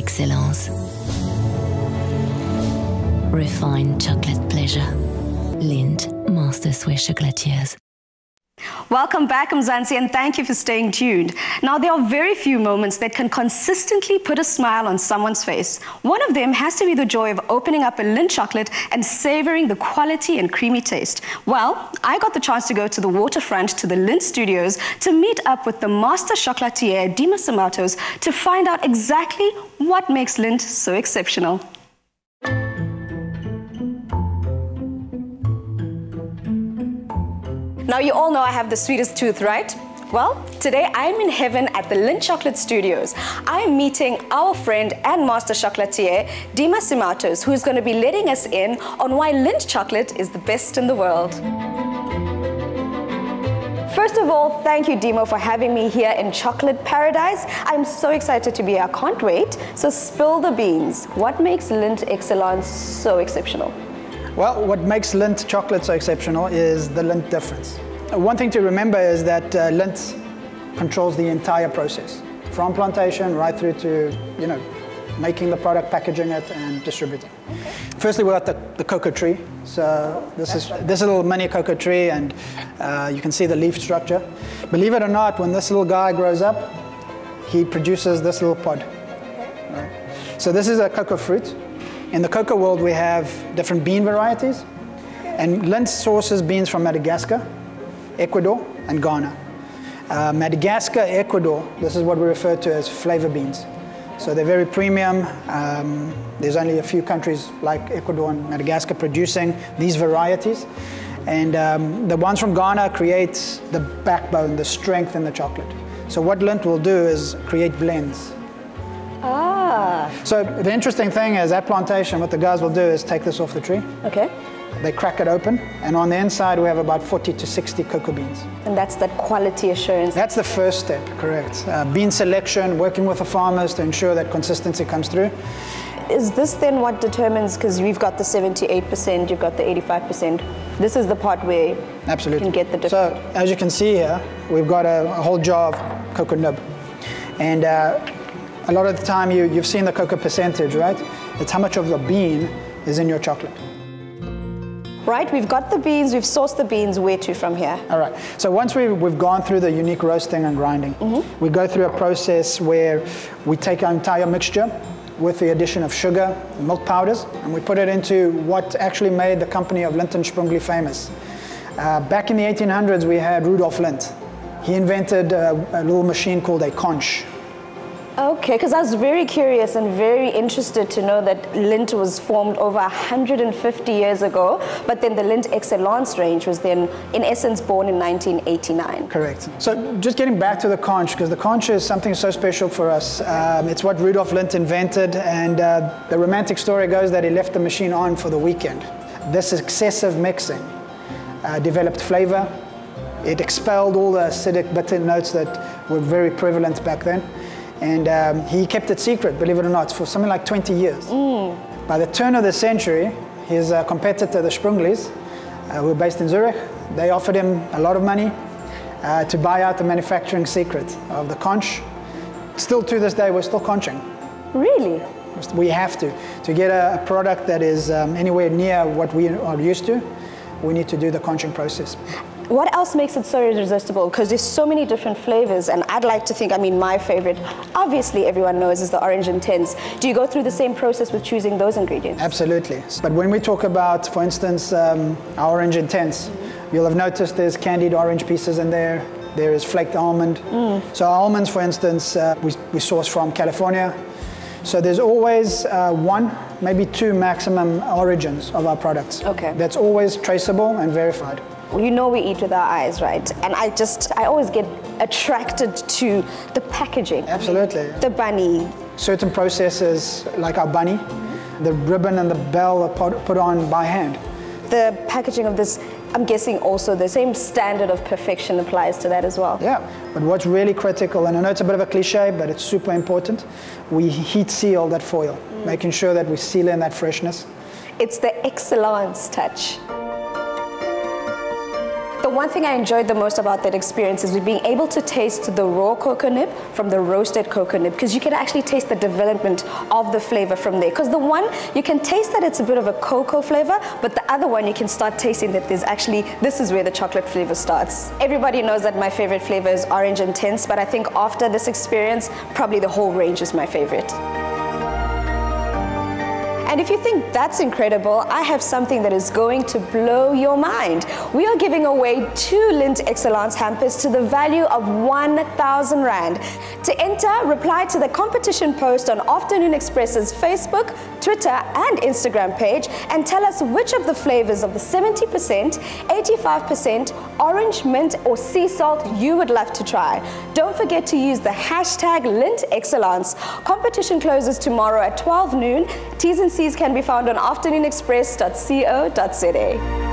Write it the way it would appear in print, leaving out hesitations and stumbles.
excellence. Refined chocolate pleasure. Lindt, Master Swiss Chocolatiers. Welcome back, Mzansi, and thank you for staying tuned. Now, there are very few moments that can consistently put a smile on someone's face. One of them has to be the joy of opening up a Lindt chocolate and savoring the quality and creamy taste. Well, I got the chance to go to the waterfront to the Lindt studios to meet up with the master chocolatier, Dima Simatos, to find out exactly what makes Lindt so exceptional. Now, you all know I have the sweetest tooth, right? Well, today I'm in heaven at the Lindt Chocolate Studios. I'm meeting our friend and master chocolatier, Dima Simatos, who's going to be letting us in on why Lindt chocolate is the best in the world. First of all, thank you, Dima, for having me here in Chocolate Paradise. I'm so excited to be here. I can't wait. So spill the beans. What makes Lindt Excellence so exceptional? Well, what makes Lindt chocolate so exceptional is the Lindt difference. One thing to remember is that Lindt controls the entire process, from plantation right through to, making the product, packaging it, and distributing. Okay. Firstly, we're at the cocoa tree. So this is this little mini cocoa tree, and you can see the leaf structure. Believe it or not, when this little guy grows up, he produces this little pod. Right? So this is a cocoa fruit. In the cocoa world, we have different bean varieties, and Lindt sources beans from Madagascar, Ecuador, and Ghana. Madagascar, Ecuador, this is what we refer to as flavor beans. So they're very premium. There's only a few countries like Ecuador and Madagascar producing these varieties. And the ones from Ghana create the backbone, the strength in the chocolate. So what Lindt will do is create blends. So the interesting thing is at plantation, what the guys will do is take this off the tree. Okay. They crack it open, and on the inside we have about 40 to 60 cocoa beans. And that's that quality assurance. That's the first step, correct. Bean selection, working with the farmers to ensure that consistency comes through. Is this then what determines, because we've got the 78%, you've got the 85%, this is the part where absolutely you can get the difference. So as you can see here, we've got a whole jar of cocoa nib. And a lot of the time you've seen the cocoa percentage, right? It's how much of the bean is in your chocolate. Right, we've got the beans, we've sourced the beans. Where to from here? All right, so once we've gone through the unique roasting and grinding, we go through a process where we take our entire mixture with the addition of sugar and milk powders, and we put it into what actually made the company of Lindt and Sprungli famous. Back in the 1800s, we had Rudolf Lindt. He invented a little machine called a conch. Okay, because I was very curious and very interested to know that Lindt was formed over 150 years ago, but then the Lindt Excellence range was then, in essence, born in 1989. Correct. So just getting back to the conch, because the conch is something so special for us. It's what Rudolf Lindt invented, and the romantic story goes that he left the machine on for the weekend. This excessive mixing developed flavor. It expelled all the acidic, bitter notes that were very prevalent back then. And he kept it secret, believe it or not, for something like 20 years. By the turn of the century, his competitor, the Sprunglis, who were based in Zurich, they offered him a lot of money to buy out the manufacturing secret of the conch. Still to this day, we're still conching. Really? We have to. To get a product that is anywhere near what we are used to, we need to do the conching process. What else makes it so irresistible? Because there's so many different flavors, and I'd like to think, my favorite, obviously everyone knows, is the orange intense. Do you go through the same process with choosing those ingredients? Absolutely. But when we talk about, for instance, our orange intense, you'll have noticed there's candied orange pieces in there. There is flaked almond. So our almonds, for instance, we source from California. So there's always one, maybe two maximum origins of our products. Okay. That's always traceable and verified. We eat with our eyes, right? And I always get attracted to the packaging. Absolutely. The bunny. Certain processes, like our bunny, the ribbon and the bell are put on by hand. The packaging of this, I'm guessing also the same standard of perfection applies to that as well. Yeah, but what's really critical, and I know it's a bit of a cliche, but it's super important, we heat seal that foil, making sure that we seal in that freshness. It's the excellence touch. The one thing I enjoyed the most about that experience is being able to taste the raw cocoa nib from the roasted cocoa nib, because you can actually taste the development of the flavor from there. Because the one, you can taste that it's a bit of a cocoa flavor, but the other one you can start tasting that there's actually, this is where the chocolate flavor starts. Everybody knows that my favorite flavor is orange intense, but I think after this experience, probably the whole range is my favorite. And if you think that's incredible, I have something that is going to blow your mind. We are giving away 2 Lindt Excellence hampers to the value of 1,000 Rand. To enter, reply to the competition post on Afternoon Express's Facebook, Twitter and Instagram page and tell us which of the flavors of the 70%, 85%, orange, mint or sea salt you would love to try. Don't forget to use the hashtag Lindt Excellence. Competition closes tomorrow at 12 noon. T's and C's can be found on afternoonexpress.co.za.